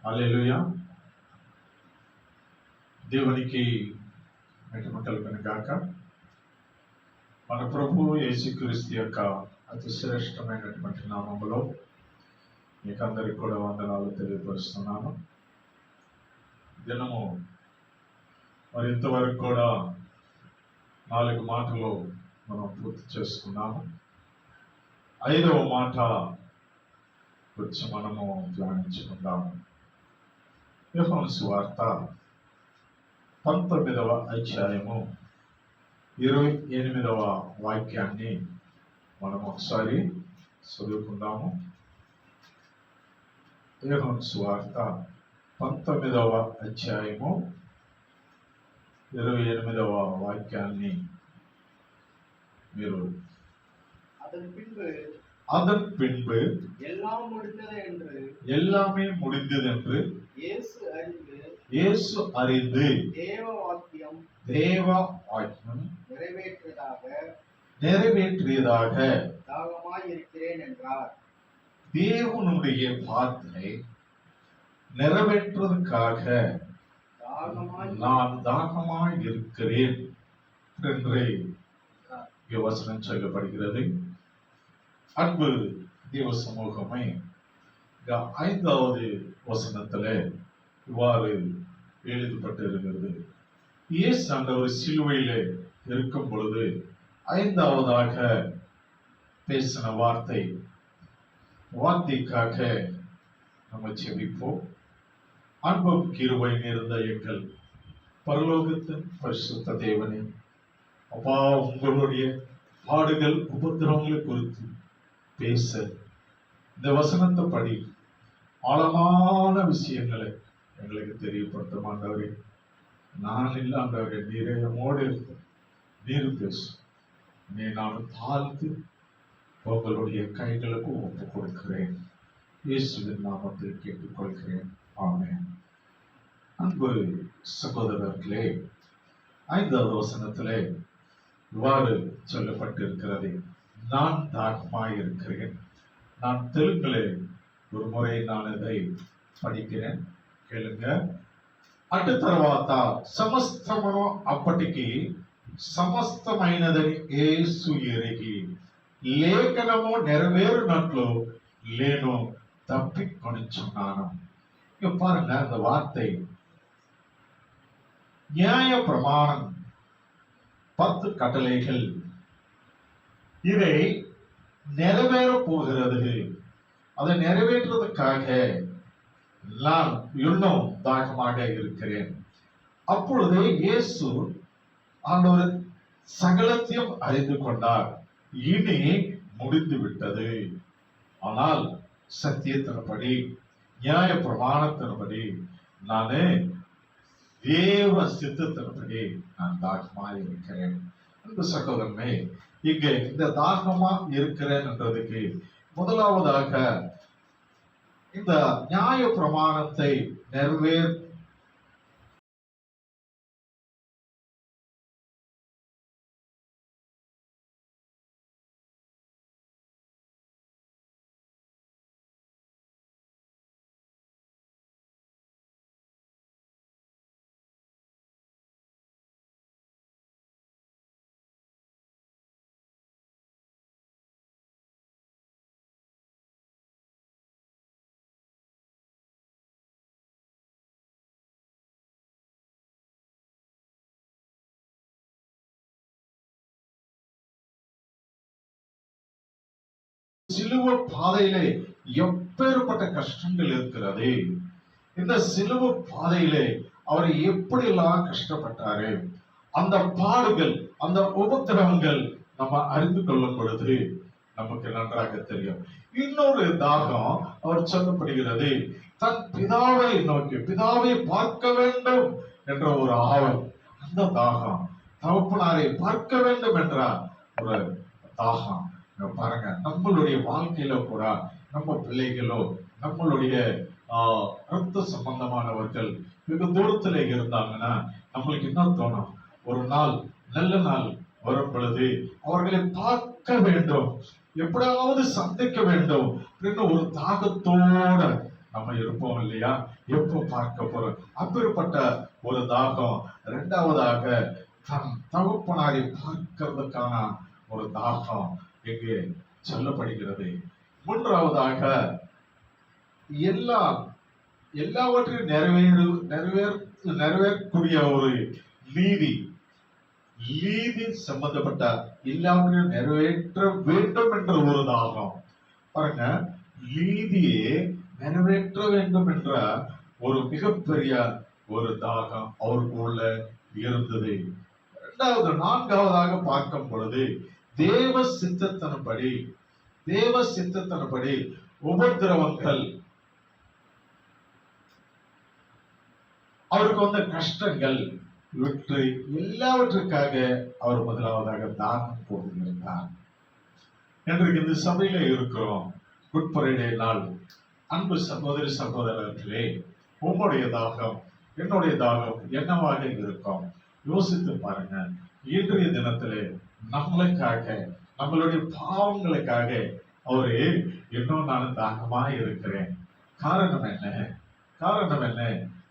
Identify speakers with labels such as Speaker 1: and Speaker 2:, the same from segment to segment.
Speaker 1: హల్లెలూయా. దేవునికి మహిమ కలుగును గాక. మన ప్రభు యేసుక్రీస్తు యొక్క అతి శ్రేష్టమైనటువంటి నామములో మీకందరికి కూడా వందనాలు తెలియపరుస్తున్నాను. దినము మరి ఇంతవరకు కూడా 4 మాటలు మనం పూర్తి చేసుకున్నాము. 5వ మాట గురించి మనము ధ్యానించుకుందాము. యోహాను సువార్త 19వ అధ్యాయము 28వ వాక్యాన్ని మనం ఒకసారి చదువుకుందాము. యోహాను సువార్త 19వ అధ్యాయము 28వ వాక్యాన్ని మీరు அதன் பின்பு எல்லாமே முடிந்தது என்று இயேசு அறிந்து தேவ வாக்கியம் நிறைவேற்றியதாக தாகமாய் இருக்கிறேன் என்றார். தேவனுடைய வார்த்தை நிறைவேற்றுவதற்காக நான் தாகமாய் இருக்கிறேன் என்று வசனம் சொல்லப்படுகிறது. அன்பு தேவ சமூகமே, 5வது வசனத்துல இவ்வாறு எழுதப்பட்டிருக்கிறது. இயேசு ஆண்டவர் சிலுவையில இருக்கும் பொழுது 5வதாக பேசின வார்த்தைக்காக நம்ம செபிப்போம். அன்பும் கிருபை நிறைந்த எங்கள் பரலோகத்தின் பரிசுத்த தேவனே, அப்பா, உங்களுடைய பாடுகள் உபத்திரவங்களை குறித்து பேச இந்த வசனத்தை படி ஆழமான விஷயங்களை எங்களுக்கு தெரியப்படுத்த ஆண்டவரே. நான் இல்லை ஆண்டவரே, நீரே நம்மோடு இருக்க, நீர் பேசும். நீ நான் தாழ்த்து உங்களுடைய கைகளுக்கு ஒப்பு கொடுக்கிறேன். இயேசுவின் நாமத்தில் கேட்டுக்கொள்கிறேன். ஆமென். அன்பு சகோதரர்களே, 5வது வசனத்திலே இவ்வாறு சொல்லப்பட்டிருக்கிறது, நான் தாகமாய் இருக்கிறேன். நான் தெலுங்குல ஒரு முறை நான் இதை படிக்கிறேன், கேளுங்க. అటు తర్వాత సమస్తమును అప్పటికి సమస్తమైనదని యేసు ఎరిగి లేఖనము నెరవేరునట్లు నేను తప్పికొనిచున్నాను. இங்க பாருங்க, அந்த வார்த்தை நியாய பிரமாணம் 10 கட்டளைகள், இதை நிறைவேற போகிறது. அதை நிறைவேற்றுவதற்காக நான் இன்னும் தாகமாக இருக்கிறேன். அப்பொழுது இயேசு ஆண்டவர் சகலத்தையும் அறிந்து கொண்டார். இனி முடிந்து விட்டது. ஆனால் சத்தியத்தின்படி, நியாய பிரமாணத்தின்படி, நானே தேவ சித்தத்தின்படி நான் தாகமாக இருக்கிறேன். அன்பு சகோதரனே, இங்க இந்த தாகமா இருக்கிறேன் என்றதுக்கு முதலாவதாக இந்த நியாய பிரமாணத்தை சிலுவை பாதையிலே எப்பேற்பட்ட கஷ்டங்கள் இருக்கிறது. இந்த சிலுவை பாதையிலே அவர் எப்படியெல்லாம் கஷ்டப்பட்டாரு, அந்த பாடுகள், அந்த உபத்திரவங்கள் நம்ம அறிந்து கொள்ளும் பொழுது நமக்கு நன்றாக தெரியும். இன்னொரு தாகம் அவர் சொல்லப்படுகிறது, தன் பிதாவை நோக்கி, பிதாவை பார்க்க வேண்டும் என்ற ஒரு ஆவல். அந்த தாகம், தகப்பனாரை பார்க்க வேண்டும் என்ற ஒரு தாகம். பாருங்க, நம்மளுடைய வாழ்க்கையில கூட நம்ம பிள்ளைகளோ, நம்மளுடைய ரத்த சம்பந்தமானவர்கள் வெகு தூரத்துல இருந்தாங்கன்னா நம்மளுக்கு என்ன தோணும்? ஒரு நாள், நல்ல நாள் வரும் பொழுது அவர்களை பார்க்க வேண்டும், எப்படியாவது சந்திக்க வேண்டும் அப்படின்னு ஒரு தாகத்தோட நம்ம நாம இருப்போம் இல்லையா? எப்போ பார்க்க போறோம்? அப்பேற்பட்ட ஒரு தாகம். இரண்டாவதாக தன் தகப்பனாரை பார்க்கிறதுக்கான ஒரு தாகம் இங்கே சொல்லப்படுகிறது. மூன்றாவதாக எல்லாவற்றையும் நிறைவேறக்கூடிய ஒரு நீதி சம்பந்தப்பட்ட எல்லாவற்றையும் நிறைவேற்ற வேண்டும் என்ற ஒரு தாகம். பாருங்க, நீதியை நிறைவேற்ற வேண்டும் என்ற ஒரு மிகப்பெரிய ஒரு தாகம் அவருக்குள்ள இருந்தது. நான்காவதாக பார்க்கும் பொழுது தேவ சித்தத்தின்படி உபத்திரவங்கள், அவருக்கு வந்த கஷ்டங்கள், இவற்றை எல்லாவற்றுக்காக அவர் முதலாவதாக தாகம் போடுகிறார். இன்றைக்கு இந்த சபையில இருக்கிறோம். குட் ஃப்ரைடே நாள். அன்பு சகோதரி சகோதரர்களே, உங்களுடைய தாகம் என்னுடைய தாகம் என்னவாக இருக்கும்? யோசித்து பாருங்க. இன்றைய தினத்திலே நம்மளுக்காக, நம்மளுடைய பாவங்களுக்காக அவரு இன்னும் நான் தாகமா இருக்கிறேன். காரணம் என்ன?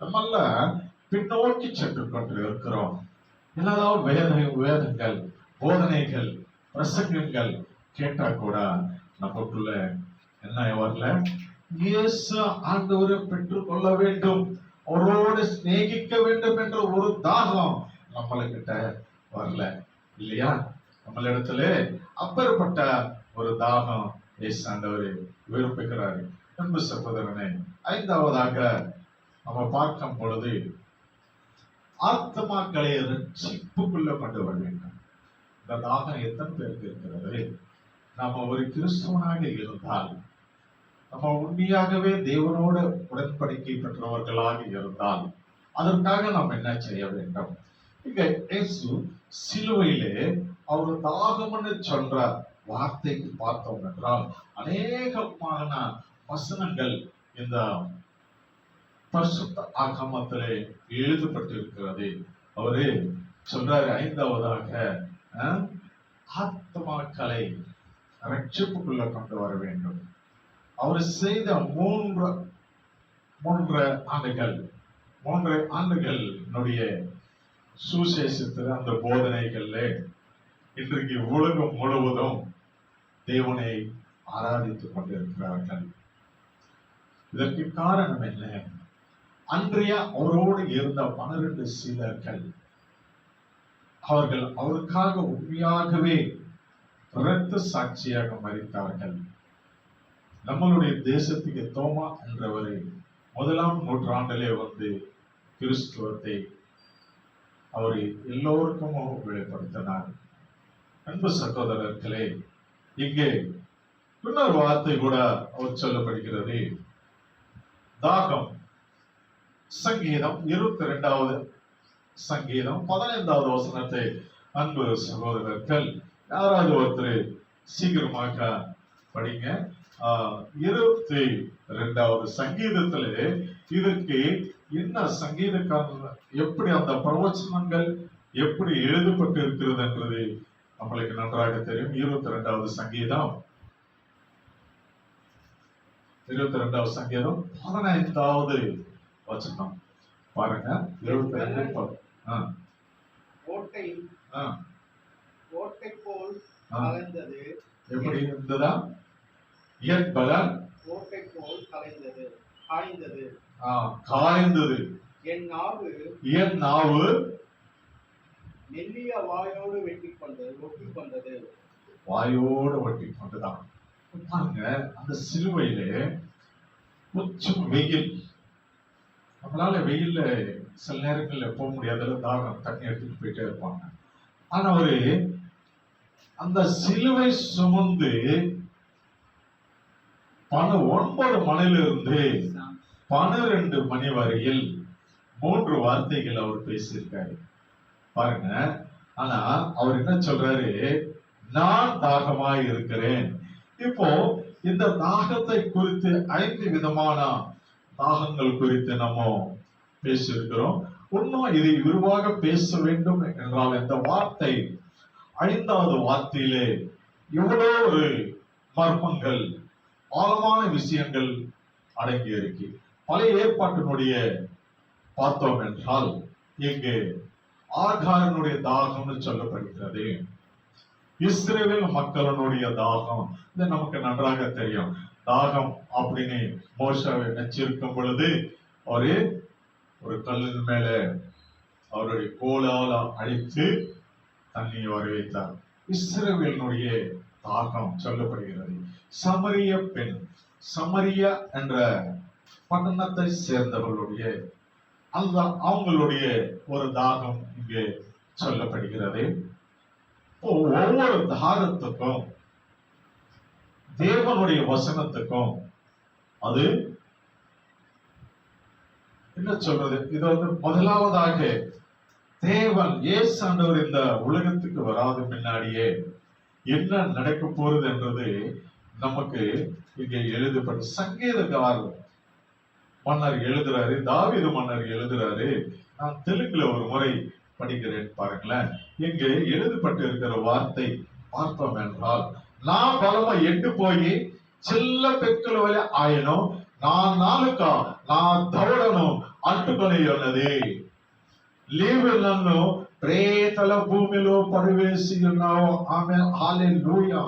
Speaker 1: நம்மெல்லாம் பின்னோக்கி சென்று கொண்டு இருக்கிறோம். என்னதான் வேதங்கள், போதனைகள், பிரசங்கங்கள் கேட்டா கூட நமக்குள்ள என்ன வரல? இயேசு ஆண்டவரை பெற்றுக் கொள்ள வேண்டும், அவரோடு சிநேகிக்க வேண்டும் என்ற ஒரு தாகம் நம்மளுக்கிட்ட வரல இல்லையா? நம்மளிடத்துல அப்பேற்பட்ட ஒரு தாகம் இயேசு ஆண்டவரை விரும்புகிறாரு. அன்பு சகோதரனே, ஐந்தாவதாக நம்ம பார்க்கும் பொழுது ஆத்மாக்களை ரட்சிப்புக்குள்ள கொண்டு வர வேண்டும். இந்த தாகம் எத்தனை பேருக்கு இருக்கிறது? நாம ஒரு கிறிஸ்துவனாக இருந்தால், நம்ம உண்மையாகவே தேவனோடு உடன்படிக்கை பெற்றவர்களாக இருந்தால், அதற்காக நாம் என்ன செய்ய வேண்டும்? இங்க இயேசு சிலுவையிலே அவர் தாகம்னு சொல்ற வார்த்தைக்கு பார்த்தோம் என்றால் அநேகமான வசனங்கள் இந்த பரிசுத்த ஆகமத்திலே எழுதப்பட்டிருக்கிறது. அவரு சொல்றாரு, ஐந்தாவதாக ஆத்மாக்களை ரட்சிப்புக்குள்ள கொண்டு வர வேண்டும். அவர் செய்த மூன்று ஆண்டுகளுடைய சுசேஷத்துல, அந்த போதனைகள்ல இன்றைக்கு உலகம் முழுவதும் தேவனை ஆராதித்துக் கொண்டிருக்கிறார்கள். இதற்கு காரணம் என்ன? அன்றைய அவரோடு இருந்த 12 சீடர்கள், அவர்கள் அவருக்காக உண்மையாகவே இரத்த சாட்சியாக மரித்தார்கள். நம்மளுடைய தேசத்துக்கு தோமா என்றவரை 1ஆம் நூற்றாண்டிலே வந்து கிறிஸ்துவத்தை அவர் எல்லோருக்கும் வெளிப்படுத்தினார். அன்பு சகோதரர்களே, இங்கே இன்னொரு வார்த்தை கூட அவர் சொல்லப்படுகிறது. தாகம். சங்கீதம் 22வது சங்கீதம் 15வது வசனத்தை அன்பு சகோதரர்கள் யாராவது ஒருத்தர் சீக்கிரமாக படிங்க. 22வது சங்கீதத்திலே இதற்கு என்ன சங்கீதக்காரன் எப்படி அந்த பிரவச்சனங்கள் எப்படி எழுதப்பட்டு இருக்கிறது என்றது நம்மளுக்கு நன்றாக தெரியும். 22வது சங்கீதம் 15வது வசனம் பாருங்க. 22
Speaker 2: கோட்டை போல் கலைந்தது.
Speaker 1: எப்படி இருந்ததா? என் பலன்
Speaker 2: கோட்டை போல் காய்ந்தது. என் நாவு மெல்லிய வாயோடு ஒட்டி
Speaker 1: கொண்டுதான். பாருங்க, அந்த சிலுவையிலே கொஞ்சம் வெயில், நம்மளால வெயில்ல சில நேரங்கள்ல போக முடியாத தாகம், தண்ணி எடுத்துட்டு போயிட்டே இருப்பாங்க. ஆனா அவரு அந்த சிலுவை சுமந்து 9 மணிலிருந்து 12 மணி வரையில் 3 வார்த்தைகள் அவர் பேசியிருக்காரு பாருங்க. ஆனா அவர் என்ன சொல்றாரு? நான் தாகமாய் இருக்கிறேன். இப்போ இந்த தாகத்தை குறித்து 5 விதமான தாகங்கள் குறித்து நம்ம பேசியிருக்கிறோம். இன்னும் இதை விரிவாக பேச வேண்டும் என்றால் இந்த வார்த்தை 5வது வார்த்தையிலே எவ்வளவு ஒரு மர்மங்கள், ஆழமான விஷயங்கள் அடங்கி இருக்கு. பழைய ஏற்பாட்டினுடைய பார்த்தோம் என்றால் இங்கு ஆகாரனுடைய தாகம்னு சொல்லப்படுகிறது. இஸ்ரவேல் மக்களினுடைய தாகம் இது நமக்கு நன்றாக தெரியும். தாகம் அப்படின்னு மோசேவை நச்சிருக்கும் பொழுது ஒரு கல்லின் மேல அவருடைய கோலால அடித்து தண்ணியை வர வைத்தார். இஸ்ரவேலினுடைய தாகம் சொல்லப்படுகிறது. சமரிய பெண், சமரியா என்ற பட்டணத்தை சேர்ந்தவர்களுடைய அந்த அவங்களுடைய ஒரு தாகம் இங்கே சொல்லப்படுகிறது. ஒவ்வொரு தாகத்துக்கும் தேவனுடைய வசனத்துக்கும் அது என்ன சொல்றது, இது முதலாவதாக தேவன் இயேசு ஆண்டவர் இந்த உலகத்துக்கு வராத முன்னாடியே என்ன நடக்க போறது என்றது நமக்கு இங்கே எழுதப்பட்ட சங்கீதக்காரர் மன்னர் எழுதுறாரு, தாவீது மன்னர் எழுதுறாரு. நான் தெலுங்குல ஒரு முறை படிக்கிறேன் பாருங்களேன். இங்கு எழுதப்பட்டு இருக்கிற வார்த்தை பார்த்தோம் என்றால், நான் బలమ ఎండిపోయి చిల్ల పెక్కుల వలె ఆయను నా నాలుక నా దవడను అంటుకొని ఉన్నది. నీవు నన్ను ప్రేతల భూమిలో పడివేసి ఉన్నావు. ఆమె హల్లెలూయా.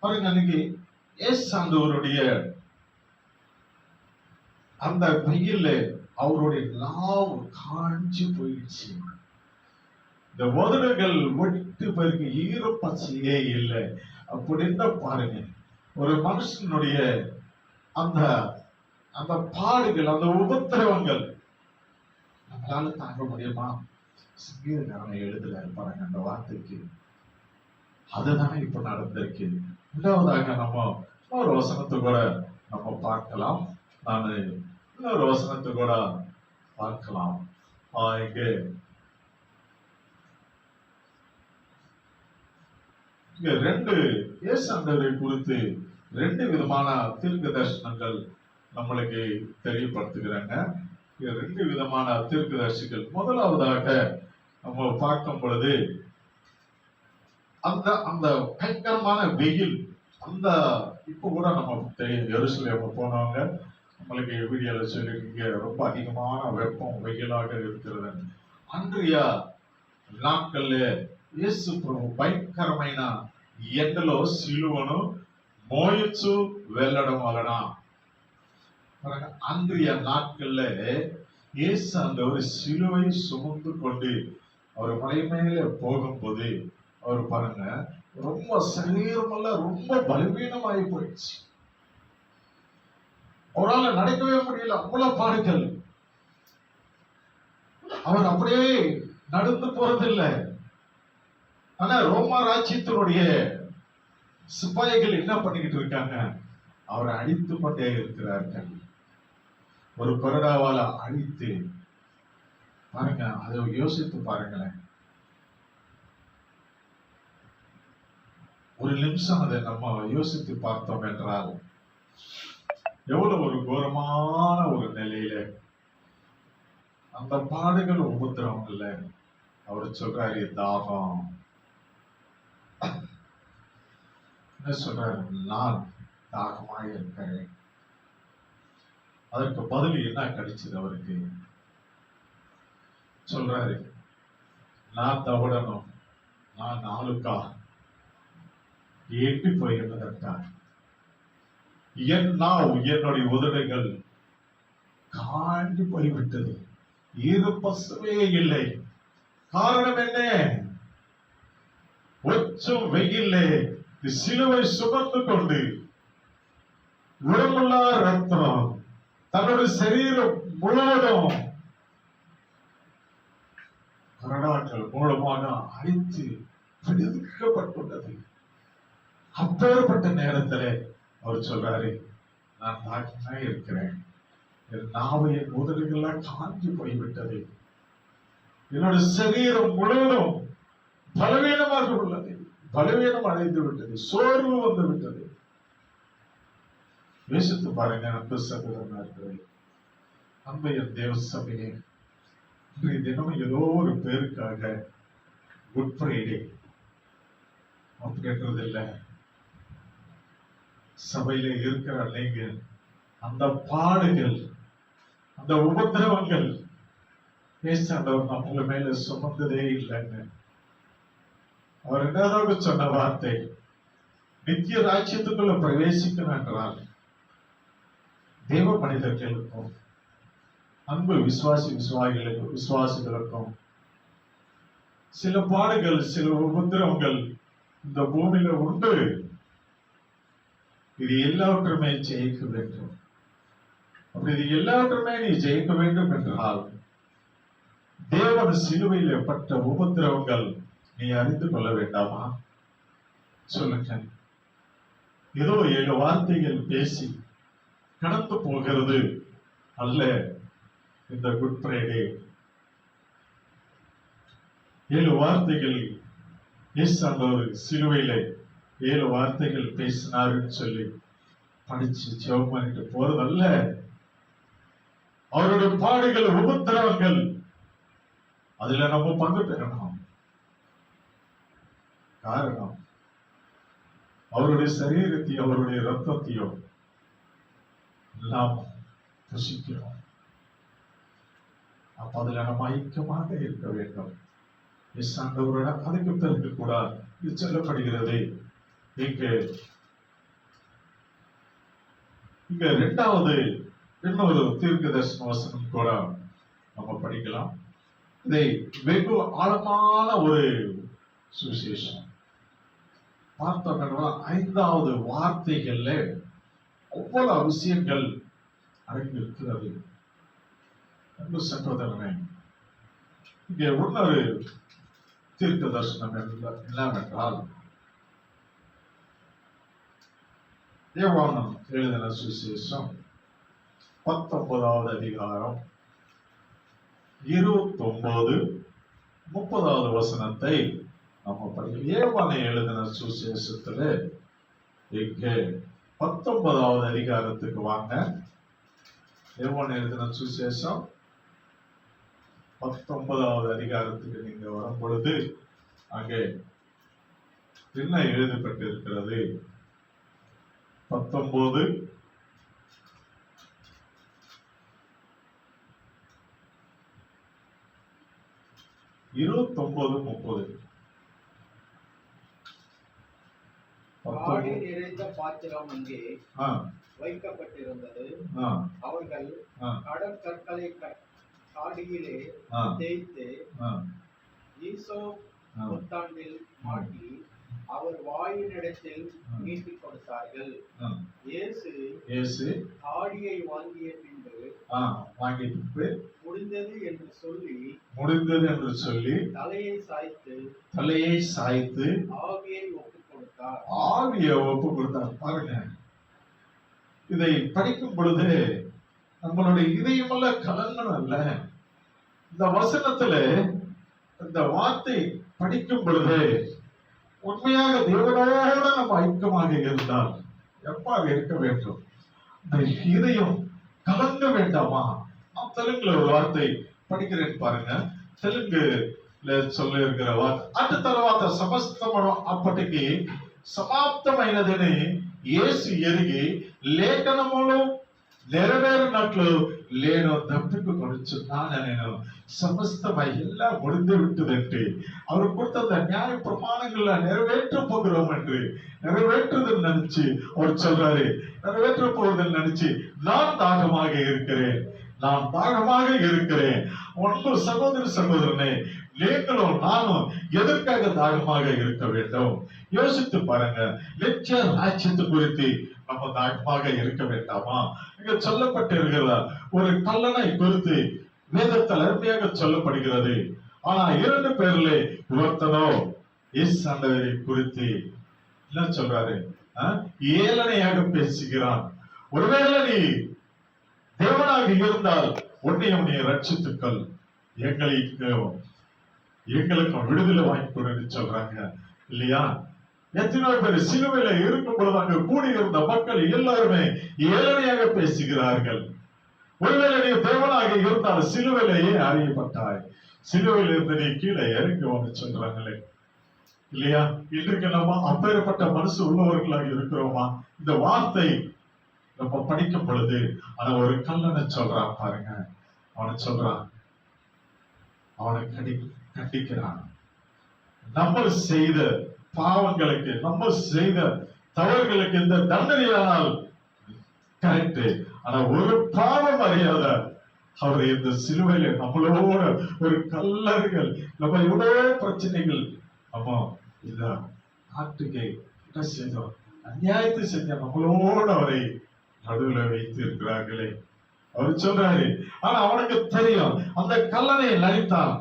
Speaker 1: பாருங்க, அன்னைக்கு இயேசு ஆண்டவருடைய அந்த வெயில்ல அவருடைய நாவு காஞ்சி போயிடுச்சு. இந்த உதடுகள் ஒட்டு பிறகு ஈரப்பச்சையே இல்லை. அப்படின்னு பாருங்க, ஒரு மனுஷனுடைய அந்த அந்த பாடுகள், அந்த உபத்திரவங்கள் நம்மளால தாங்க முடியுமா? சங்கீதக்காரனை எழுதுறாரு பாருங்க அந்த வார்த்தைக்கு. அதுதானே இப்ப நடந்திருக்கு. இரண்டாவதாக நம்ம இன்னொரு வசனத்தை கூட நம்ம பார்க்கலாம். நான் இன்னொரு வசனத்தை கூட பார்க்கலாம். இங்க ரெண்டு இயேசு ஆண்டவரை குறித்து ரெண்டு விதமான தீர்க்க தரிசனங்கள் நம்மளுக்கு தெரியப்படுத்துகிறாங்க. ரெண்டு விதமான தீர்க்கதரிசிகள். முதலாவதாக நம்ம பார்க்கும் பொழுது அந்த அந்த பயங்கரமான வெயில், அந்த இப்ப கூட நம்ம எருசலேம் போனவங்க நம்மளுக்கு வீடியோல சொல்லிருக்கீங்க, ரொம்ப அதிகமான வெப்பம் வெயிலாக இருக்கிறது. அன்றைய నాట్కల్ యేసు ప్రభు భయంకరమైన ఎండలో సిలువను మోయచ్చు వెళ్ళడం వలన அன்றைய நாட்கள்ல இயேசு அந்த ஒரு சிலுவை சுமந்து கொண்டு அவர் மலை மேல போகும்போது அவர் பாருங்க ரொம்ப சரீரமெல்லாம் ரொம்ப பலவீனமாகி போயிடுச்சு. அவரால் நடக்கவே முடியல, அவ்வளவு பாடுகள். அவர் அப்படியே நடந்து போறதில்லை. ஆனா ரோமா ராஜ்யத்தினுடைய சிப்பாய்கள் என்ன பண்ணிக்கிட்டு இருக்காங்க? அவரை அடித்து கொண்டே இருக்கிறார்கள். ஒரு கொரடாவால அடித்து பாருங்க, அதை யோசித்து பாருங்களேன். ஒரு நிமிஷம் அதை நம்ம யோசித்து பார்த்தோம் என்றால் எவ்வளவு ஒரு கோரமான ஒரு நிலையில அந்த பாடுகள் உபத்திரம் இல்ல. அவர் சொல்றாரு தாகம். என்ன சொல்றாரு? நான் தாகமாய் இருக்கிறேன். அதற்கு பதில் என்ன கிடைச்சது அவருக்கு? சொல்றாரு, நான் தவடணும், நான் நாளுக்கா ஏற்றி போயிருந்ததற்காக என்னுடைய உதடுகள் காண்டு போய்விட்டது, ஈரப்பசவே இல்லை. காரணம் என்ன? ஒச்சும் வெயிலே சிலுவை சுமந்து கொண்டு உடம்புள்ள ரத்தம் தன்னுடைய சரீரம் முழுவதும் கரடாக்கள் மூலமாக அடித்து பிடிக்கப்பட்டுள்ளது. அப்பேற்பட்ட நேரத்தில் அவர் சொல்றாரு, நான் தாக்கினாய் இருக்கிறேன், என் நாவை என் உதடுகள்லாம் காஞ்சி போய்விட்டது, என்னோட சரீரம் முழுவதும் பலவீனமாக உள்ளது, பலவீனம் அடைந்து விட்டது, சோர்வு வந்து விட்டது. யோசித்து பாருங்க அன்பு சகோதரர்களே, அன்பையன் தேவ சபையே, இன்றைய தினம் ஏதோ ஒரு பேருக்காக குட் ஃப்ரைடே அப்படின்றது இல்லை. சபையில இருக்கிற நீங்க அந்த பாடுகள், அந்த உபத்திரவங்கள் ஆண்டவர் நம்மள மேல சுமந்ததே இல்லைங்க. அவர் என்னதாக சொன்ன வார்த்தை, நித்திய ராஜ்யத்துக்குள்ள பிரவேசிக்கணும் என்றால் தேவ மனிதர்களுக்கும் அன்பு விசுவாசிகளுக்கும் சில பாடுகள், சில உபத்திரவங்கள் இந்த பூமியில உண்டு. இது எல்லாவற்றுமே ஜெயிக்க வேண்டும். அப்படி இது எல்லாவற்றுமே நீ ஜெயிக்க வேண்டும் என்றால் தேவன் சிலுவையில் பட்ட உபத்திரவங்கள் நீ அறிந்து கொள்ள வேண்டாமா? சொல்லுங்க. ஏதோ 7 வார்த்தைகள் பேசி கடந்து போகிறது அல்ல இந்த குட் ஃப்ரைடே. 7 வார்த்தைகள் ஆண்டவர் சிலுவையில 7 வார்த்தைகள் பேசினாருன்னு சொல்லி படிச்சு ஜெபம் பண்ணிட்டு போறதல்ல. அவருடைய பாடுகள், உபத்திரவங்கள், அதுல நம்ம பங்கு பெறணும். காரணம், அவருடைய சரீரத்தையும் அவருடைய ரத்தத்தையும் நாம் புசிக்கிறோம். அப்ப அதுல நம்ம ஐக்கியமாக இருக்க வேண்டும். ஆண்டவரோட அதுக்கு பிறகு கூட இது சொல்லப்படுகிறது. இங்க 2வது இன்னொரு தீர்க்க தரிசன வசனம் கூட நம்ம படிக்கலாம். இதை வெகு ஆழமான ஒரு சுவிசேஷம் பார்த்தோம்னா 5வது வார்த்தைகள்ல அவ்வளவு விஷயங்கள் அடங்கியிருக்கிறது. அன்பு சகோதரனே, இங்கே இன்னொரு தீர்க்க தரிசனம் என்னவென்றால், யோவான் எழுதின சுவிசேஷம் 19வது அதிகாரம் 29, 30வது வசனத்தை நம்ம படிக்கலாம். யோவான் எழுதின சுவிசேஷத்துல இங்கே 19வது அதிகாரத்துக்கு வாங்க. யோவான் எழுதின சுவிசேஷம் 19வது அதிகாரத்துக்கு நீங்க வரும் பொழுது அங்கே என்ன எழுதப்பட்டிருக்கிறது? 19 29, 30.
Speaker 2: ஆடி நிறைந்த பாத்திரம் அங்கே வைக்கப்பட்டிருந்தது. அவர்கள் கடற்கற்களை காடியிலே தேய்த்து ஈசோ புத்தாண்டில் மாட்டி அவர் வாயினிடத்தில் நீட்டிக் கொடுத்தார்கள். இயேசு ஆடியை வாங்கிய பின்பு முடிந்தது என்று சொல்லி தலையை சாய்த்து ஆவியை ஒப்புக் கொடுத்தார்.
Speaker 1: பாருங்க, இதை படிக்கும் பொழுது நம்மளுடைய இதயமெல்லாம் கலங்கணும் அல்ல. இந்த வசனத்துல இந்த வார்த்தை படிக்கும் பொழுது உண்மையாக தேவனோட நம்ம ஐக்கியமாக இருந்தால் எப்பாக இருக்க வேண்டும்? இந்த இதயம் கலங்க வேண்டாமா? நான் தெலுங்குல ஒரு வார்த்தை படிக்கிறேன் பாருங்க. தெலுங்குல சொல்ல இருக்கிற వార్త అటు తర్వాత సమస్తము అప్పటికి సమాప్తమైనదని యేసు ఎరిగి లేఖనములు నెరవేరినట్లు నేను தப்பிக்கொடுச்சுன்னான். నేను சமஸ்தமா எல்லாம் முடிந்து விட்டது என்று அவர் கொடுத்த அந்த நியாய பிரமாணங்களை நிறைவேற்ற போகிறோம் என்று நிறைவேற்றுதல் நினைச்சு அவர் சொல்றாரு. நிறைவேற்ற போவதில் நினைச்சு நான் தாகமாக இருக்கிறேன். ஒன்று சகோதரனே, நீங்களும் நானும் எதற்காக தாகமாக இருக்க வேண்டும்? யோசித்து பாருங்க. நித்திய ராஜ்யத்தை குறித்து நம்ம தாகமாக இருக்க வேண்டாமா? இங்க சொல்லப்பட்டிருக்கிற ஒரு கல்லணை குறித்து வேதத்தில் அருமையாக சொல்லப்படுகிறது. ஆனா 2 பேர்ல ஒருத்தனோ ஆண்டவரை குறித்து என்ன சொல்றாரு? ஏளனையாக பேசுகிறான். ஒருவேளை நீ தேவனாக இருந்தால் உன்னையும் நீ ரட்சித்துக்கள், எங்களுக்கும் விடுதலை வாங்கி கொடுன்னு சொல்றாங்க இல்லையா? எத்தனை பேர் சிலுவையில இருக்கும் பொழுது அங்கு கூடியிருந்த மக்கள் எல்லாருமே ஏளனையாக பேசுகிறார்கள். ஒருவேளை நீ தேவனாக இருந்தால் சிலுவையிலேயே அறியப்பட்டாய், சிலுவையில் இருந்து நீ கீழே இறங்குவோம்னு சொல்றாங்களே இல்லையா? இன்றைக்கு நம்ம அப்பேற்பட்ட மனசு உள்ளவர்களாக இருக்கிறோமா? இந்த வார்த்தை நம்ம படிக்கும் பொழுது ஆனா ஒரு கல்லனை சொல்றான் பாருங்க. அவனை சொல்றான், அவனை கண்டிக்கிறான். நம்ம செய்த பாவங்களுக்கு, நம்ம செய்த தவறுகளுக்கு இந்த தண்டனையானால் கரெக்ட். ஆனா ஒரு பாவம் அறியாத அவரை இந்த சிலுவையில நம்மளோட ஒரு கல்லர்கள், நம்ம எவ்வளவு பிரச்சனைகள், நம்ம இந்த நாட்டுக்கு என்ன செய்தோம், அநியாயத்தை செஞ்ச நம்மளோட அவரை நடுவில் வைத்து இருக்கிறார்களே. அவர் சொல்றாரு, ஆனா அவனுக்கு தெரியும் அந்த கல்லனை நடித்தான்.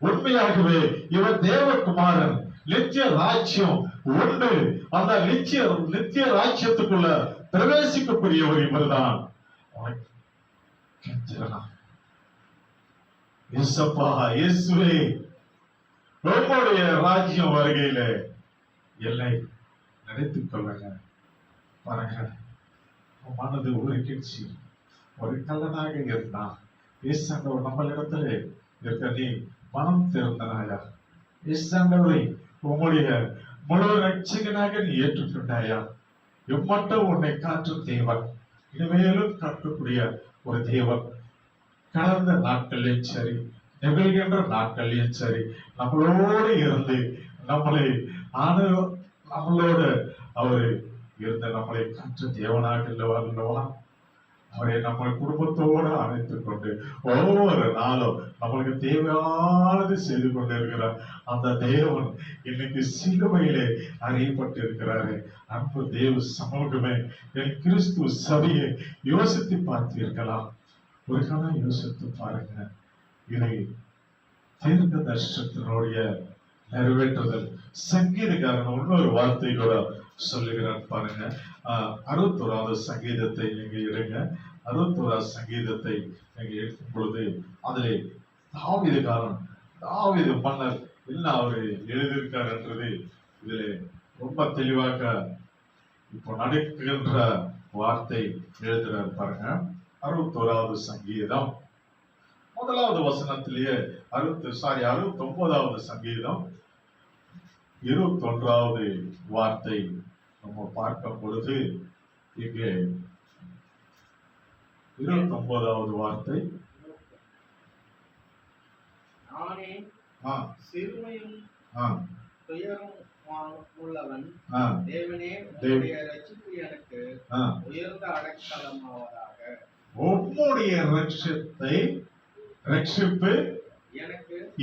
Speaker 1: உண்மையாகவே இவர் தேவகுமாரன், நித்திய ராஜ்யம் உண்டு, அந்த நித்திய ராஜ்யத்துக்குள்ள பிரவேசிக்கக்கூடியவர் இவர்தான். இயேசுவே, உங்களுடைய ராஜ்யம் வருகையில என்னை நினைத்துக் கொள்ளுங்க. பாருங்க, மனது உருக்கிடுச்சு. ஒரு கல்லனாக இருந்தான். இயேசுண்டவர் நம்மளிடத்துல இருக்க நீ மனம் திறந்தனாயா? இயேசுண்டவரை உங்களுடைய முழு ரட்சகனாக நீ ஏற்றுக்கொண்டாயா? எம்மட்டும் உன்னை காற்றும் தேவன், இனிமேலும் காக்கக்கூடிய ஒரு தேவன். கடந்த நாட்களையும் சரி, நிகழ்கின்ற நாட்களையும் சரி, நம்மளோடு இருந்து நம்மளோட அவரு இருந்த நம்மளை காற்று தேவனாக இல்லவா? அவரை நம்ம குடும்பத்தோடு அழைத்துக் கொண்டு ஒவ்வொரு நாளும் நம்மளுக்கு தேவையானது செய்து கொண்டு இருக்கிறார். அந்த தேவன் இன்னைக்கு சிலுவையிலே அறியப்பட்டு இருக்கிறாரு. அன்பு தேவ சமூகமே, என் கிறிஸ்து சபையை யோசித்து பார்த்திருக்கலாம். ஒரு காலம் யோசித்து பாருங்க. இதை தீர்க்க தரிசனத்தினுடைய நிறைவேற்றுதல். சங்கீதக்காரன் இன்னொரு வார்த்தை கூட சொல்லுகிறான் பாருங்க. 61வது சங்கீதத்தை நீங்க எடுங்க. 61வது சங்கீதத்தை நீங்க எடுக்கும் பொழுது அதிலே தாவீது மன்னர் என்ன அவரு எழுதியிருக்கார் என்றது இதிலே ரொம்ப தெளிவாக இப்போ நடக்கின்ற வார்த்தை எழுதுறாரு பாருங்க. 61வது சங்கீதம் முதலாவது வசனத்திலேயே 69வது சங்கீதம் 21வது வார்த்தை நம்ம பார்க்கும் பொழுது இங்கே 29வது வார்த்தை,
Speaker 2: நானே சிறுமையும் துயரும் உள்ளவன், தேவனே உம்முடைய ரட்சிப்பு எனக்கு உயர்ந்த அடைக்கலமாவதாக.
Speaker 1: உம்முடைய ரட்சிப்பு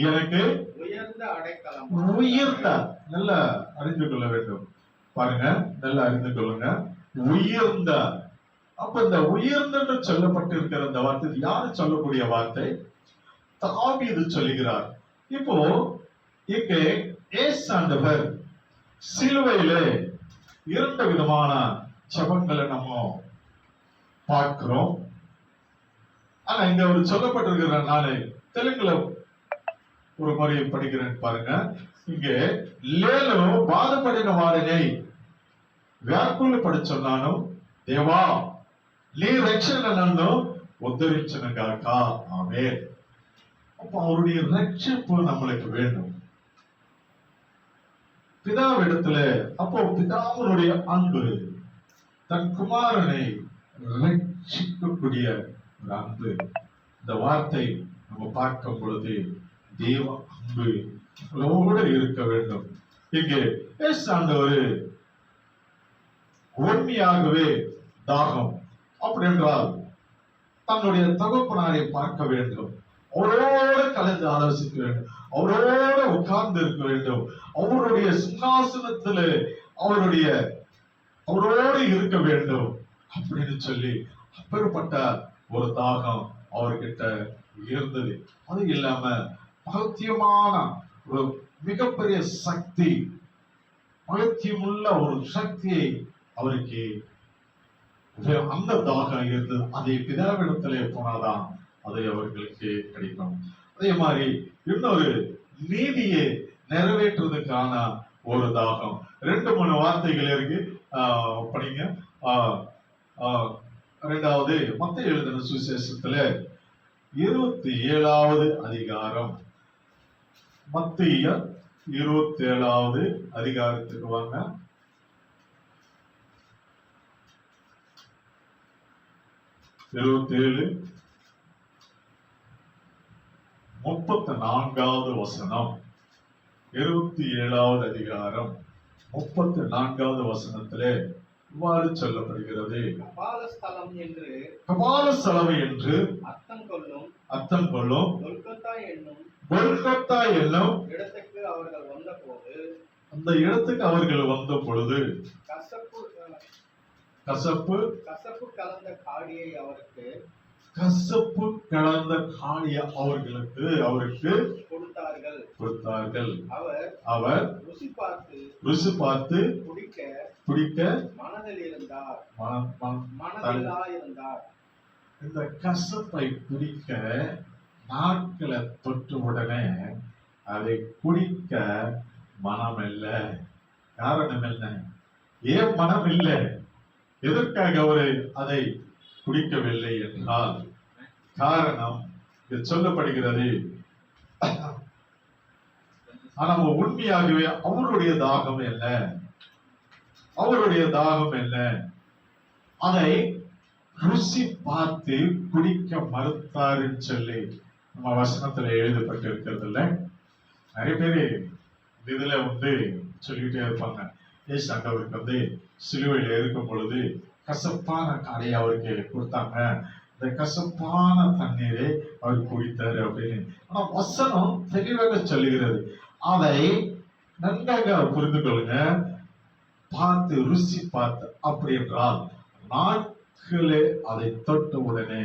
Speaker 1: எனக்கு உயர்ந்த அடைக்கலம். உயர்ந்த, நல்லா அறிந்து கொள்ள வேண்டும் பாருங்க, நல்லா அறிந்து கொள்ளுங்க. உயர்ந்த, அப்ப இந்த உயர்ந்த சொல்லப்பட்டிருக்கிற இந்த வார்த்தை யாரு சொல்லக்கூடிய வார்த்தை? தாவீது சொல்லுகிறார். இப்போ இங்கே இயேசுண்டவர் சிலுவையிலே 2 விதமான ஜெபங்களை நம்ம பார்க்கிறோம். ஆனா இங்க ஒரு சொல்லப்பட்டிருக்கிற, நாளை தெலுங்குல ஒரு முறை படிக்கிறேன் பாருங்க. இங்கே లేను బాధపడిన వారిని వ్యాకులు పడుచున్నాను, దేవా నీ రక్షణ నన్ను உத்தரிச்சன காக்க. ஆமென். அப்ப அவருடைய ரட்சிப்பு நம்மளுக்கு வேண்டும். பிதாவிடத்துல, அப்போ பிதாவினுடைய அன்பு, தன் குமாரனை ரட்சிக்கக்கூடிய ஒரு அன்பு. இந்த வார்த்தை நம்ம பார்க்கும் பொழுது தேவ அன்பு இருக்க வேண்டும். இங்கே ஆண்டவர் உண்மையாகவே தாகம் அப்படி என்றால் தன்னுடைய தகப்பனாரை பார்க்க வேண்டும், அவரோடு கலந்து ஆலோசிக்க வேண்டும், அவரோடு உட்கார்ந்து இருக்க வேண்டும், அவருடைய சிங்காசனத்திலே அவரோடு இருக்க வேண்டும் அப்படின்னு சொல்லி அப்பேற்பட்ட ஒரு தாகம் அவர்கிட்ட இருந்தது. அது இல்லாம மகத்தியமான ஒரு மிகப்பெரிய சக்தி, மகத்தியமுள்ள ஒரு சக்தியை அவருக்கு அந்த தாகம் இருந்தது. அதை பிதாவிடத்திலே போனாதான் அதை அவர்களுக்கு கிடைக்கும். அதே மாதிரி இன்னொரு நீதியை நிறைவேற்றுவதற்கான ஒரு தாகம். 2-3 வார்த்தைகள் இருக்கு, படிங்க. 2வது மத்தேயு எழுதின சுவிசேஷத்துல 27வது அதிகாரம், மத்தேயு 27வது அதிகாரத்துக்கு வாங்க. 27 34வது வசனம். 27வது அதிகாரம் 34வது வசனத்திலே இவ்வாறு சொல்லப்படுகிறது.
Speaker 2: கபாலஸ்தலம் என்று
Speaker 1: அர்த்தம் கொள்ளும்
Speaker 2: கொல்கத்தா என்னும் இடத்துக்கு அவர்கள் வந்தபோது,
Speaker 1: அந்த இடத்துக்கு அவர்கள் வந்த பொழுது
Speaker 2: கசப்பு கலந்த காடியை அவருக்கு கொடுத்தார்கள். அவர் ருசி பார்த்து குடிக்க மனதில் இருந்தார்.
Speaker 1: இந்த கசப்பை குடிக்க நாட்களை தொட்டு உடனே அதை குடிக்க மனம் இல்லை. காரணம் என்ன? ஏன் மனம் இல்லை? எதற்காக அவர் அதை குடிக்கவில்லை என்றால் காரணம் சொல்லப்படுகிறது. ஆனா உண்மையாகவே அவருடைய தாகம் என்ன? அதை ருசி பார்த்து குடிக்க மறுத்தாருன்னு சொல்லி நம்ம வசனத்துல எழுதப்பட்டிருக்கிறது இல்ல. நிறைய பேரு இதுல சொல்லிட்டே இருப்பாங்க, ஏசு ஆண்டவருக்கு சிலுவையில இருக்கும் பொழுது கசப்பான காடையை அவருக்கு கொடுத்தாங்க, இந்த கசப்பான தண்ணீரை அவர் குடித்தாரு அப்படின்னு. ஆனா வசனம் தெளிவாக சொல்லுகிறது. அதை நன்றாக புரிந்து கொள்ளுங்க. பார்த்து ருசி பார்த்து அப்படி என்றால் நாட்களே அதை தொட்ட உடனே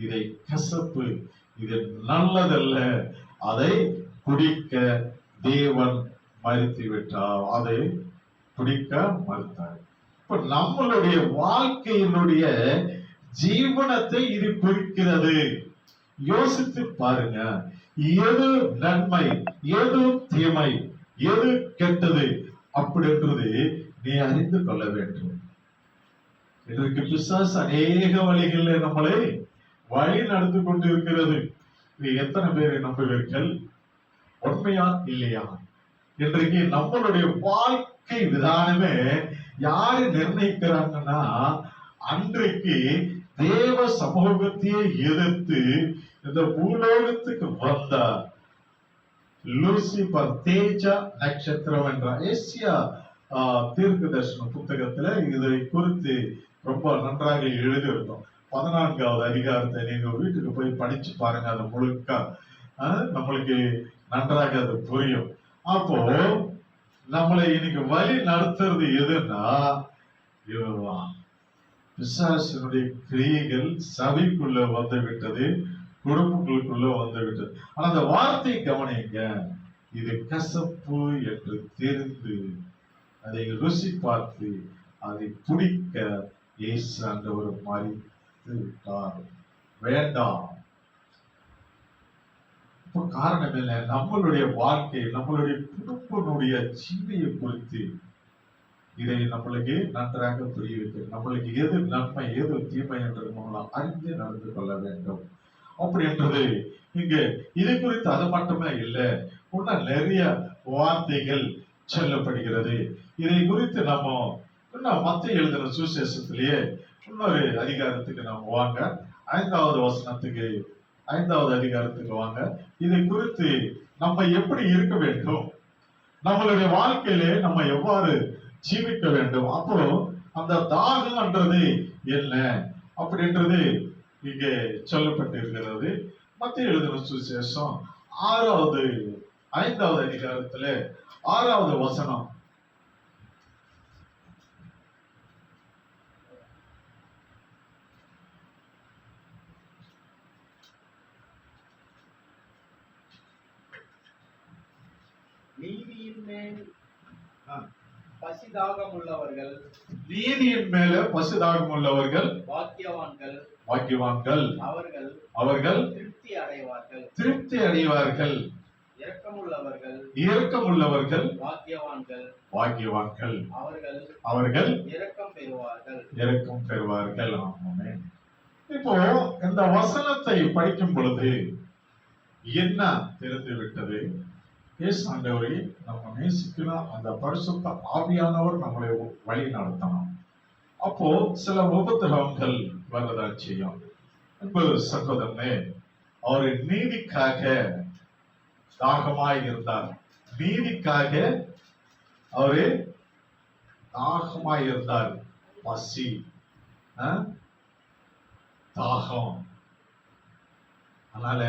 Speaker 1: இதை கசப்பு, இது நல்லதல்ல, அதை குடிக்க தேவன் மறுத்து விட்டார். அதை குடிக்க மறுத்தார். இப்ப நம்மளுடைய வாழ்க்கையினுடைய ஜீவனத்தை இது குறிக்கிறது. யோசித்து பாருங்க, எது நன்மை, எது தீமை, எது கெட்டது அப்படின்றது நீ அறிந்து கொள்ள வேண்டும். இன்றைக்கு பிசாசு அநேக வழிகளில் நம்மளை வழி நடந்து கொண்டு இருக்கிறது. எத்தனை பேரை நம்புவீர்கள்? உண்மையா இல்லையா? இன்றைக்கு நம்மளுடைய வாழ்க்கை விதானமே யாரு நிர்ணயிக்கிறாங்கன்னா, அன்றைக்கு தேவ சமூகத்தையே எதிர்த்து இந்த பூலோகத்துக்கு வந்த லூசிபர், தேஜ நட்சத்திரம் என்ற ஏசியா தீர்க்க தரிசன புத்தகத்துல இதை குறித்து ரொம்ப நன்றாக எழுதியிருந்தோம். 14வது அதிகாரத்தை நீங்க வீட்டுக்கு போய் படிச்சு பாருங்க. அது முழுக்க நம்மளுக்கு நன்றாக அது புரியும். அப்போ நம்மளை இன்னைக்கு வழி நடத்துறது எதுன்னா, பிசாசினுடைய கிரியைகள் சபைக்குள்ள வந்து விட்டது, குடும்பங்களுக்குள்ள வந்து விட்டது. ஆனா அந்த வார்த்தை கவனிங்க, இது கசப்பு என்று தெரிந்து அதை ருசி பார்த்து அதை குடிக்க இயேசு ஆண்டவர் மரித்து விட்டார். வேண்டாம். இப்ப காரணம் என்ன? நம்மளுடைய வாழ்க்கை, நம்மளுடைய குடும்பனுடைய ஜீவியை குறித்து இதை நம்மளுக்கு நன்றாக புரிய வைக்க, நம்மளுக்கு எது நன்மை எது தீமை என்று நம்மளால் அறிந்து நடந்து கொள்ள வேண்டும். அப்படி என்றது இங்க இது குறித்து அது மட்டுமே இல்லை, இன்னும் நிறைய வார்த்தைகள் சொல்லப்படுகிறது. இதை குறித்து நம்ம இன்னும் மத்திய எழுதின சுவிசேஷத்திலேயே இன்னொரு அதிகாரத்துக்கு நம்ம வாங்க, 5வது வசனத்துக்கு, 5வது அதிகாரத்துக்கு வாங்க. இதை குறித்து நம்ம எப்படி இருக்க வேண்டும், நம்மளுடைய வாழ்க்கையிலே நம்ம எவ்வாறு ஜீவிக்க வேண்டும், அப்புறம் அந்த தாகம்ன்றது என்ன அப்படின்றது இங்கே சொல்லப்பட்டிருக்கிறது. மத்திய எழுதின சுவிசேஷம் 5வது அதிகாரத்துல 6வது வசனம்.
Speaker 2: நீதியின் மேல் பசிதாகம் உள்ளவர்கள்,
Speaker 1: நீதியின் மேல பசிதாகம் உள்ளவர்கள்
Speaker 2: பாக்கியவான்கள், அவர்கள்
Speaker 1: திருப்தி அடைவார்கள். இரக்கமுள்ளவர்கள் பாக்கியவான்கள், அவர்கள் இரக்கம் பெறுவார்கள். ஆமென். இப்போ இந்த வசனத்தை படிக்கும் பொழுது என்ன தெரிந்து விட்டது? இயேசு ஆண்டவரை நம்ம நேசிக்கணும், அந்த பரிசுத்த ஆவியானவர் நம்மளை வழி நடத்தணும். அப்போ சில உபத்திரவங்கள் வரதான் செய்யும். அன்பு சகோதரனே, அவர் நீதிக்காக தாகமாய் இருந்தார். நீதிக்காக அவரு தாகமாய் இருந்தார். பசி, தாகம். அதனால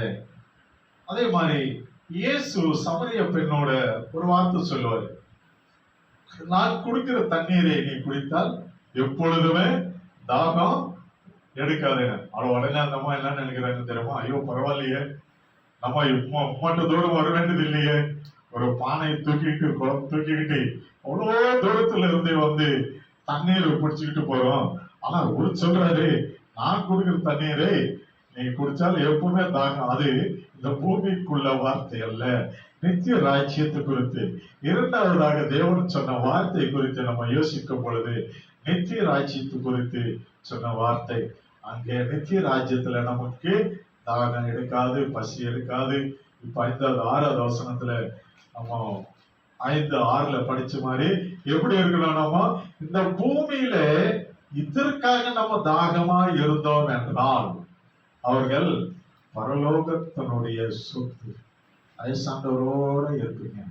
Speaker 1: அதே மாதிரி இயேசு சமரிய பெண்ணோட ஒரு வார்த்தை சொல்லுவாரு, நான் குடிக்கிற தண்ணீரை நீ குடித்தால் எப்பொழுதுமே தாகம் எடுக்காதேன்னு. அவ உடனே அந்த அம்மா என்ன நினைக்கிறாங்க தெரியுமா? ஐயோ பரவாயில்லையே, நம்ம உம்மட்ட தூரம் வர வேண்டியது இல்லையே, ஒரு பானையை தூக்கிட்டு குளம் தூக்கிக்கிட்டு அவ்வளோ தூரத்துல இருந்து வந்து தண்ணீர் பிடிச்சுக்கிட்டு போறோம். ஆனா ஒரு சொல்றாரு, நான் குடிக்கிற தண்ணீரை நீ குடிச்சால் எப்பவுமே தாகம். அது இந்த பூமிக்குள்ள வார்த்தை அல்ல, நித்திய ராஜ்யத்தை குறித்து. இரண்டாவதாக தேவன் சொன்ன வார்த்தை குறித்து நம்ம யோசிக்கும் பொழுது நித்திய ராஜ்யத்தை குறித்து சொன்ன வார்த்தை. அங்கே நித்திய ராஜ்யத்துல நமக்கு தாகம் எடுக்காது, பசி எடுக்காது. இப்ப 5வது 6வது வசனத்துல நம்ம 5:6 படிச்ச மாதிரி எப்படி இருக்கணும்? நம்ம இந்த பூமியில இதற்காக நம்ம தாகமா இருந்தோம் என்றால் அவர்கள் பரலோகத்தினுடைய சொத்து ஐசாண்டவரோட இருப்பீங்க.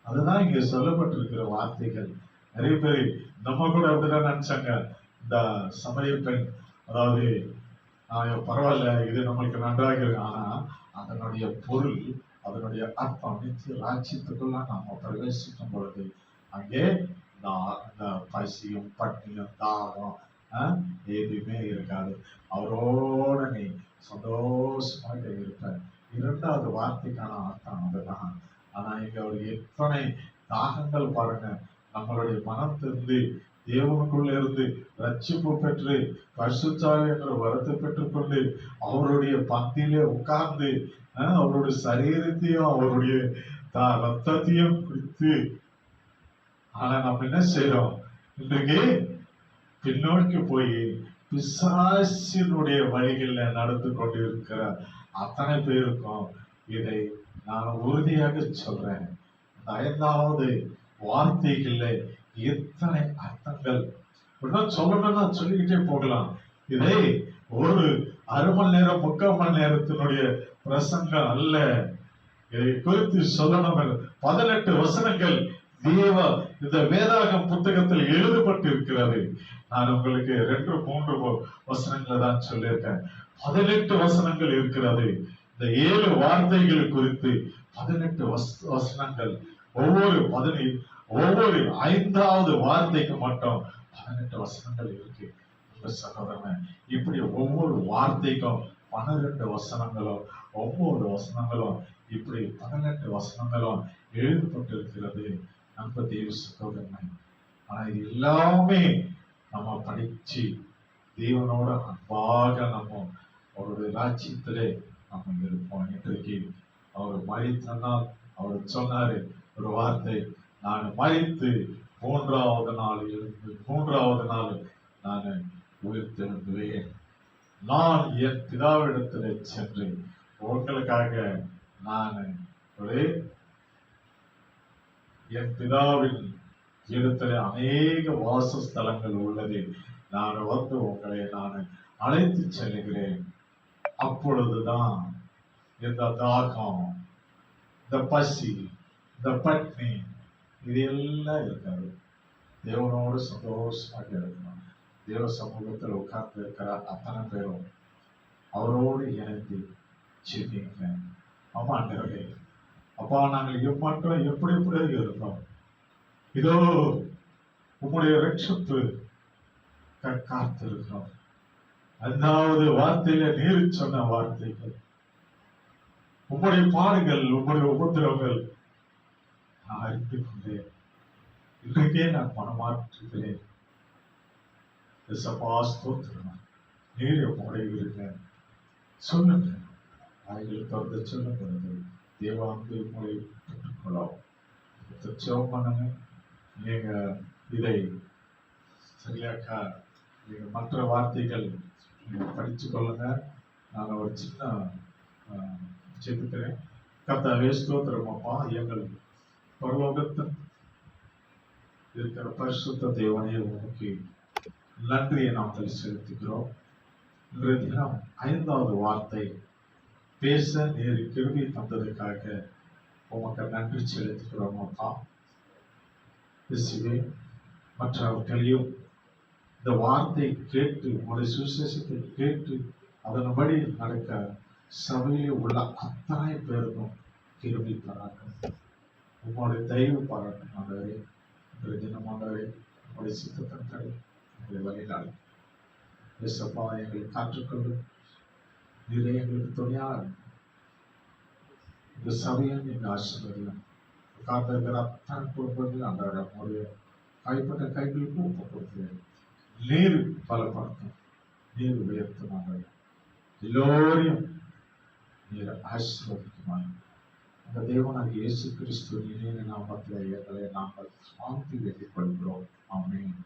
Speaker 1: அதுதான் இங்க சொல்லப்பட்டிருக்கிற வார்த்தைகள். நிறைய பேர் நம்ம கூட அப்படிதான் நினைச்சாங்க. இந்த சமய பெண், அதாவது பரவாயில்ல, இது நம்மளுக்கு நன்றாக இருக்கு. ஆனா அதனுடைய பொருள், அதனுடைய அர்த்தம், நித்திய ராஜ்யத்துக்குள்ள நாம பிரவேசிக்கும் பொழுது அங்கே இந்த பசியும் பட்டினியும் தாகம் எதுவுமே இருக்காது. அவரோட நீ சந்தோஷமாக இருப்ப. இரண்டாவது வார்த்தைக்கான அர்த்தம் அதுதான். ஆனா இங்க ஒரு எத்தனை தாகங்கள் பாருங்க. நம்மளுடைய மனத்திலிருந்து தேவனுக்குள்ள இருந்து ரட்சிப்பு பெற்று பரிசுத்தாவி என்ற வரத்தை பெற்றுக்கொண்டு அவருடைய பந்தியிலே உட்கார்ந்து அவருடைய சரீரத்தையும் அவருடைய ரத்தத்தையும் குடித்து, ஆனா நம்ம என்ன செய்யறோம்? இன்றைக்கு பின்னோக்கி போய் பிசாசினுடைய வழிகள்ல நடந்து கொண்டு இருக்கிற அத்தனை பேருக்கும் இதை நான் உறுதியாக சொல்றேன். 5வது வார்த்தைகள்ல எத்தனை அர்த்தங்கள் சொல்லணும்னா சொல்லிக்கிட்டே போகலாம். இதை ஒரு 1/2 மணி நேரம் 3/4 மணி நேரத்தினுடைய பிரசங்கம் அல்ல. இதை குறித்து சொல்லணும். 18 வசனங்கள் தேவ இந்த வேதாகம் புத்தகத்தில் எழுதப்பட்டு இருக்கிறது. நான் உங்களுக்கு 2-3 வசனங்களை தான் சொல்லியிருக்கேன். 18 வசனங்கள் இருக்கிறது. இந்த 7 வார்த்தைகள் குறித்து 18 வசனங்கள். ஒவ்வொரு 5வது வார்த்தைக்கு மட்டும் 18 வசனங்கள் இருக்கு. சகோதரன், இப்படி ஒவ்வொரு வார்த்தைக்கும் 12 வசனங்களும், ஒவ்வொரு வசனங்களும் இப்படி 18 வசனங்களும் எழுதப்பட்டிருக்கிறது. நம்ம தேவ சகோதரன், ஆனா இது எல்லாமே நம்ம படிச்சு தேவனோட அன்பாக நம்ம அவருடைய ராஜ்யத்திலே நம்ம இருப்போம். இன்றைக்கு அவர் மரித்தனால் அவர் சொன்னாரு ஒரு வார்த்தை, நான் மரித்து 3வது நாள் எழுந்து 3வது நாள் நான் உயிர்த்தெழுந்துவேன். நான் என் பிதாவிடத்திலே சென்று உங்களுக்காக நான் என் பிதாவின் இடத்துல அநேக வாசஸ்தலங்கள் உள்ளது, நான் வந்து உங்களை நான் அழைத்து செல்லுகிறேன். அப்பொழுதுதான் இந்த தாகம், இந்த பசி, இந்த பட்னி இது எல்லாம் இருக்காது. தேவனோடு சந்தோஷமாக இருக்கணும். தேவ சமூகத்தில் உட்கார்ந்து இருக்கிற அத்தனை பேரும் அவரோடு இணைந்து செய்வீங்க. ஆமாண்டவரே, அப்பா நாங்கள் எம்மட்டும் எப்படி இருந்தோம், இதோ உம்முடைய ரட்சிப்பு காத்திருக்கிறோம். 5வது வார்த்தையில நீர் சொன்ன வார்த்தைகள், உம்முடைய பாடுகள், உம்முடைய உபத்திரவங்கள் நான் அறிந்து கொண்டேன். இன்றைக்கே நான் மனமாற்றுகிறேன். நீர் உம்முடைய இருங்க சொல்லுங்க, ஆய்கள் திறந்து சொல்லுங்கிறது தேவாந்து உங்களை பெற்றுக்கொள்ளும். ஜெபம் பண்ணுங்க. நீங்க இதை சரியாக்கா நீங்க மற்ற வார்த்தைகள் நீங்க படிச்சு கொள்ளுங்க. நான் ஒரு சின்ன ஜெபிக்கிறேன். கர்த்தாவே ஸ்தோத்திரம் அப்பா, எங்கள் பரலோகத்தில் இருக்கிற பரிசுத்த தேவனே, உமக்கு நன்றியை நாங்கள் செலுத்துகிறோம். இன்றைய தினம் 5வது வார்த்தை பேச நீர் கிருபை தந்ததுக்காக உமக்கு நன்றி செலுத்துகிறோம் அப்பா. இயேசுவே, மற்றவர்களையும் இந்த வார்த்தை கேட்டு உங்களுடைய சுவிசேஷத்தை கேட்டு அதன்படி நடக்க சபையிலே உள்ள அத்தனை பேருக்கும் கிருபை பாராட்டும். உங்களுடைய தயவு பாராட்டும் ஆண்டவரே. இன்றைய தினம் ஆண்டவரே, உங்களுடைய சித்தத்தன்களை உங்களை வழிநாடு இயேசப்பா, எங்களை காற்றுக்கொள்ளும். நீரே எங்களுக்கு துணையாக இந்த சபையை நீங்க ஆசீர்வதியும். காத்திருக்கிற அத்தனை குடும்பங்கள் ஆண்டவரே, உங்களுடைய கைப்பட்ட கைகளுக்கு ஒப்பு கொடுக்கிறேன். நீர் பலப்படுத்தும், நீர் உயர்த்தும் ஆண்டவரே. எல்லோரையும் நீர் ஆசீர்வதிக்குமாய் அந்த தேவனாகிய இயேசு கிறிஸ்து இனிய நாமத்திலே எங்களை நாங்கள் சாந்தி வேண்டிக் கொள்கிறோம். ஆமென்.